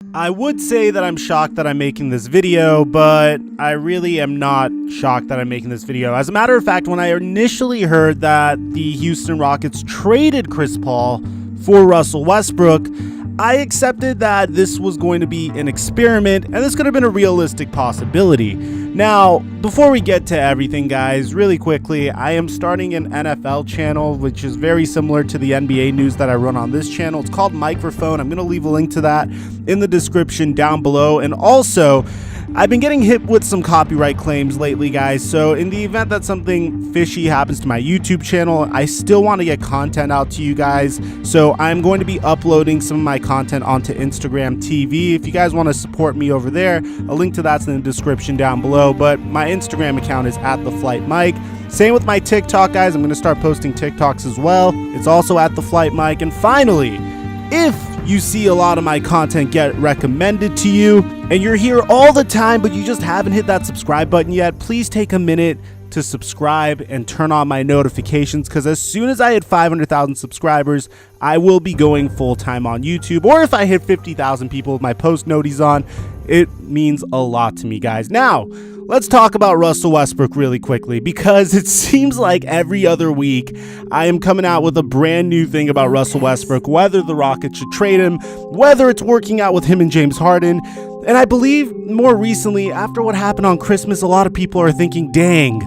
I would say that I'm shocked that I'm making this video, but I really am not shocked that I'm making this video. As a matter of fact, when I initially heard that the Houston Rockets traded Chris Paul for Russell Westbrook, I accepted that this was going to be an experiment and this could have been a realistic possibility. Now, before we get to everything, guys, really quickly, I am starting an NFL channel, which is very similar to the NBA news that I run on this channel. It's called Microphone. I'm going to leave a link to that in the description down below. And also, I've been getting hit with some copyright claims lately, guys, so in the event that something fishy happens to my YouTube channel, I still want to get content out to you guys, so I'm going to be uploading some of my content onto Instagram TV. If you guys want to support me over there, a link to that's in the description down below, but my Instagram account is @TheFlightMike. Same with my TikTok, guys. I'm going to start posting TikToks as well. It's also @TheFlightMike. And finally, if you see a lot of my content get recommended to you and you're here all the time but you just haven't hit that subscribe button yet, please take a minute to subscribe and turn on my notifications, because as soon as I hit 500,000 subscribers, I will be going full-time on YouTube. Or if I hit 50,000 people with my post noties on, it means a lot to me, guys. Now, let's talk about Russell Westbrook really quickly, because it seems like every other week I am coming out with a brand new thing about Russell Westbrook, whether the Rockets should trade him, whether it's working out with him and James Harden. And I believe more recently, after what happened on Christmas, a lot of people are thinking, dang,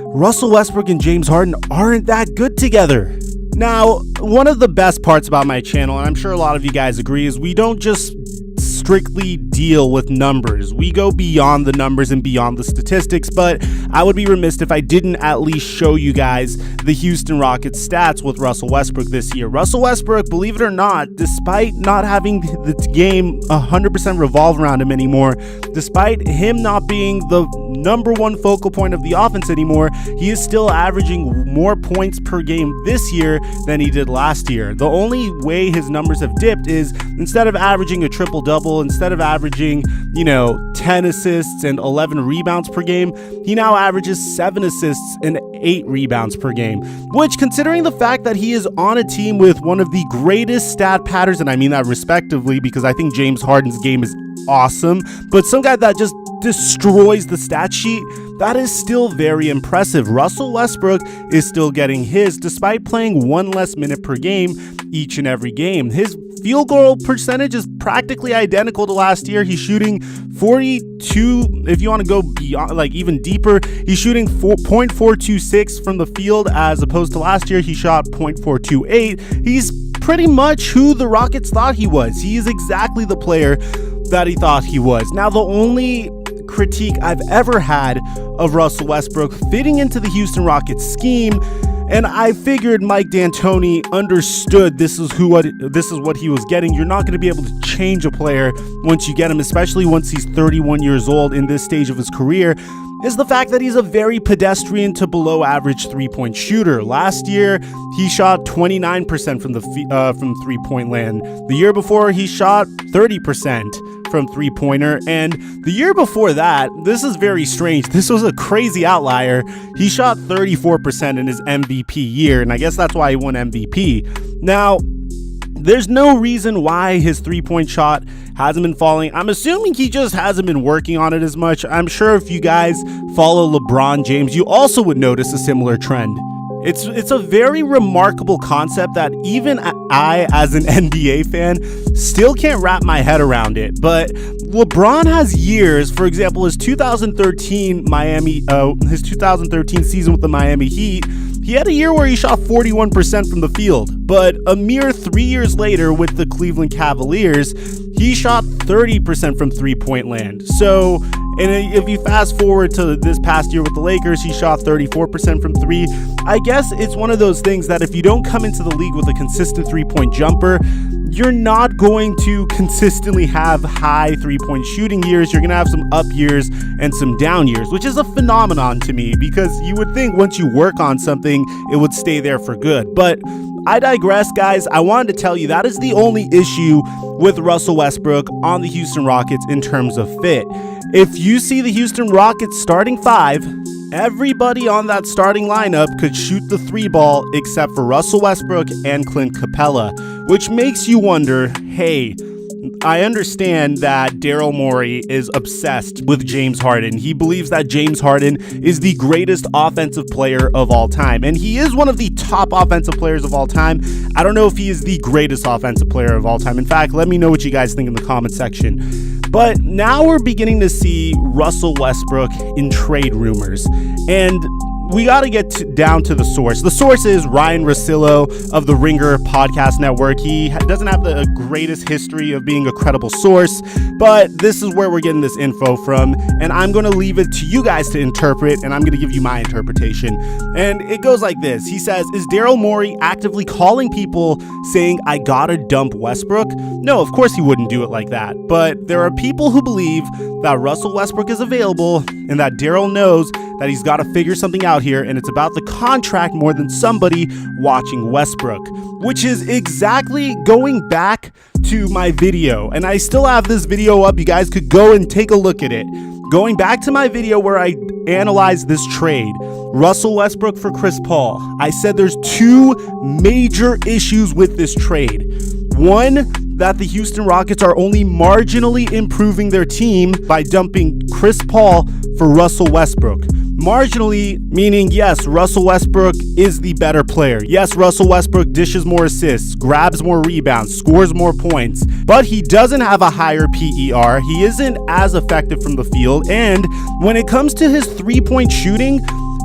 Russell Westbrook and James Harden aren't that good together. Now, one of the best parts about my channel, and I'm sure a lot of you guys agree, is we don't just strictly deal with numbers. We go beyond the numbers and beyond the statistics, but I would be remiss if I didn't at least show you guys the Houston Rockets stats with Russell Westbrook this year. Russell Westbrook, believe it or not, despite not having the game 100% revolve around him anymore, despite him not being the #1 focal point of the offense anymore, he is still averaging more points per game this year than he did last year. The only way his numbers have dipped is instead of averaging a triple-double, instead of averaging, 10 assists and 11 rebounds per game, he now averages 7 assists and 8 rebounds per game, which, considering the fact that he is on a team with one of the greatest stat patterns, and I mean that respectively because I think James Harden's game is awesome, but some guy that just destroys the stat sheet, that is still very impressive. Russell Westbrook is still getting his despite playing 1 less minute per game each and every game. His field goal percentage is practically identical to last year. He's shooting 42, if you want to go beyond, like even deeper, he's shooting 4.426 from the field, as opposed to last year he shot 0.428. He's pretty much who the Rockets thought he was. He is exactly the player that he thought he was. Now, the only critique I've ever had of Russell Westbrook fitting into the Houston Rockets scheme, and I figured Mike D'Antoni understood this is what he was getting. You're not going to be able to change a player once you get him, especially once he's 31 years old in this stage of his career, is the fact that he's a very pedestrian to below average three-point shooter. Last year, he shot 29% from three-point land. The year before, he shot 30% from three-pointer, and the year before that, this is very strange, this was a crazy outlier, he shot 34% in his MVP year, and I guess that's why he won MVP. Now, there's no reason why his three-point shot hasn't been falling. I'm assuming he just hasn't been working on it as much. I'm sure if you guys follow LeBron James, you also would notice a similar trend. It's a very remarkable concept that even I, as an NBA fan, still can't wrap my head around it. But LeBron has years, for example, his 2013 season with the Miami Heat, he had a year where he shot 41% from the field, but a mere 3 years later with the Cleveland Cavaliers, he shot 30% from three-point land. So, and if you fast forward to this past year with the Lakers, he shot 34% from three. I guess it's one of those things that if you don't come into the league with a consistent three-point jumper, you're not going to consistently have high three-point shooting years. You're going to have some up years and some down years, which is a phenomenon to me, because you would think once you work on something, it would stay there for good. But I digress, guys. I wanted to tell you that is the only issue with Russell Westbrook on the Houston Rockets in terms of fit. If you see the Houston Rockets starting five, everybody on that starting lineup could shoot the three ball except for Russell Westbrook and Clint Capella, which makes you wonder, hey, I understand that Daryl Morey is obsessed with James Harden. He believes that James Harden is the greatest offensive player of all time, and he is one of the top offensive players of all time. I don't know if he is the greatest offensive player of all time. In fact, let me know what you guys think in the comment section. But now we're beginning to see Russell Westbrook in trade rumors, and we got to get down to the source. The source is Ryan Russillo of the Ringer podcast network. He doesn't have the greatest history of being a credible source, but this is where we're getting this info from, and I'm going to leave it to you guys to interpret, and I'm going to give you my interpretation. And it goes like this. He says, is Daryl Morey actively calling people saying, I gotta dump Westbrook? No, of course he wouldn't do it like that, but there are people who believe that Russell Westbrook is available and that Daryl knows that he's got to figure something out here, and it's about the contract more than somebody watching Westbrook, which is exactly going back to my video. And I still have this video up. You guys could go and take a look at it. Going back to my video where I analyzed this trade, Russell Westbrook for Chris Paul, I said there's two major issues with this trade. One, that the Houston Rockets are only marginally improving their team by dumping Chris Paul for Russell Westbrook. Marginally, meaning yes, Russell Westbrook is the better player. Yes, Russell Westbrook dishes more assists, grabs more rebounds, scores more points, but he doesn't have a higher PER. He isn't as effective from the field, and when it comes to his three-point shooting,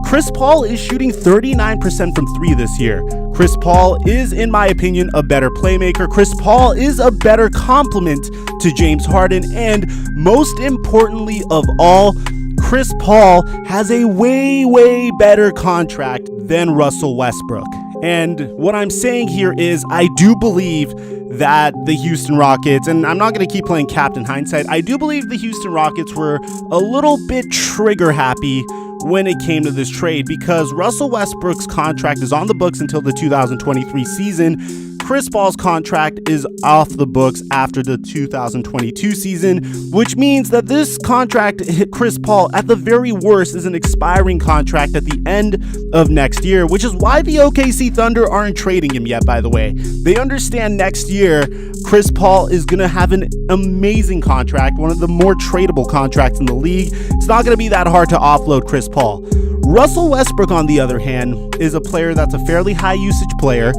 Chris Paul is shooting 39% from three this year. Chris Paul is, in my opinion, a better playmaker. Chris Paul is a better complement to James Harden, and most importantly of all, Chris Paul has a way better contract than Russell Westbrook. And what I'm saying here is I do believe that the Houston Rockets, and I'm not going to keep playing Captain Hindsight, I do believe the Houston Rockets were a little bit trigger happy when it came to this trade, because Russell Westbrook's contract is on the books until the 2023 season. Chris Paul's contract is off the books after the 2022 season, which means that this contract hit Chris Paul at the very worst is an expiring contract at the end of next year, which is why the OKC Thunder aren't trading him yet, by the way. They understand next year Chris Paul is going to have an amazing contract, one of the more tradable contracts in the league. It's not going to be that hard to offload Chris Paul. Russell Westbrook, on the other hand, is a player that's a fairly high usage player.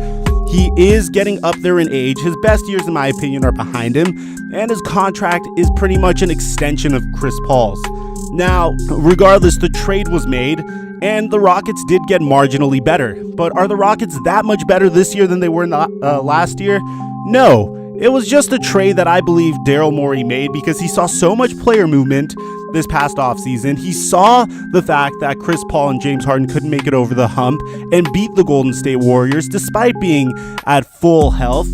He is getting up there in age. His best years, in my opinion, are behind him, and his contract is pretty much an extension of Chris Paul's. Now, regardless, the trade was made, and the Rockets did get marginally better. But are the Rockets that much better this year than they were in the, last year? No. It was just a trade that I believe Daryl Morey made because he saw so much player movement this past offseason. He saw the fact that Chris Paul and James Harden couldn't make it over the hump and beat the Golden State Warriors despite being at full health.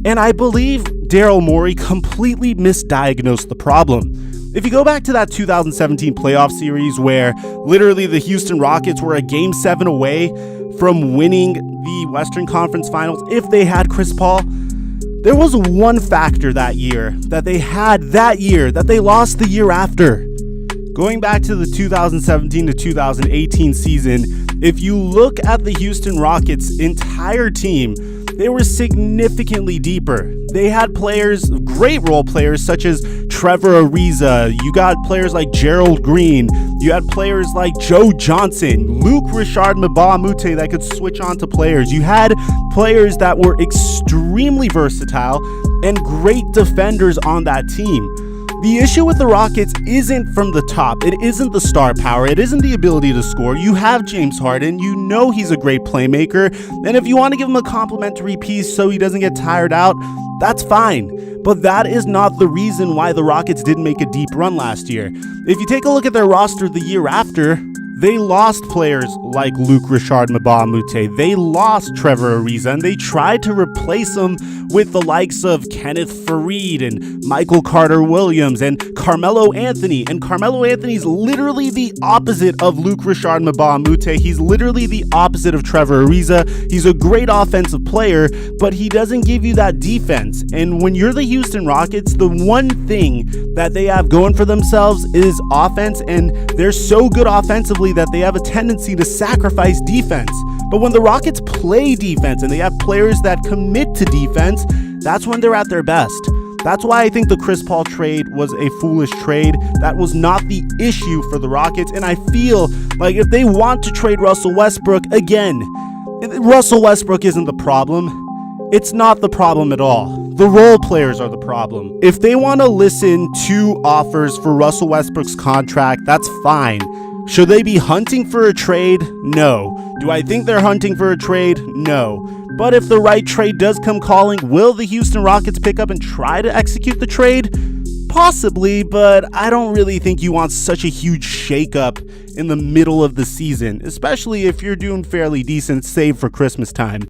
And I believe Daryl Morey completely misdiagnosed the problem. If you go back to that 2017 playoff series where literally the Houston Rockets were a Game 7 away from winning the Western Conference Finals if they had Chris Paul, there was one factor that year that they had that year that they lost the year after. Going back to the 2017 to 2018 season, if you look at the Houston Rockets' entire team, they were significantly deeper. They had players, great role players such as Trevor Ariza. You got players like Gerald Green. You had players like Joe Johnson, Luke Richard Mbah a Moute that could switch on to players. You had players that were extremely versatile and great defenders on that team. The issue with the Rockets isn't from the top. It isn't the star power. It isn't the ability to score. You have James Harden. You know he's a great playmaker. And if you want to give him a complimentary piece so he doesn't get tired out, that's fine. But that is not the reason why the Rockets didn't make a deep run last year. If you take a look at their roster the year after, they lost players like Luke Richard Mbah a Moute. They lost Trevor Ariza, and they tried to replace him with the likes of Kenneth Faried and Michael Carter-Williams and Carmelo Anthony. And Carmelo Anthony's literally the opposite of Luke Richard Mbah a Moute. He's literally the opposite of Trevor Ariza. He's a great offensive player, but he doesn't give you that defense. And when you're the Houston Rockets, the one thing that they have going for themselves is offense, and they're so good offensively that they have a tendency to sacrifice defense. But when the Rockets play defense and they have players that commit to defense, that's when they're at their best. That's why I think the Chris Paul trade was a foolish trade. That was not the issue for the Rockets, and I feel like if they want to trade Russell Westbrook, again, Russell Westbrook isn't the problem. It's not the problem at all. The role players are the problem. If they want to listen to offers for Russell Westbrook's contract, that's fine. Should they be hunting for a trade? No. Do I think they're hunting for a trade? No. But if the right trade does come calling, will the Houston Rockets pick up and try to execute the trade? Possibly, but I don't really think you want such a huge shakeup in the middle of the season, especially if you're doing fairly decent, save for Christmas time.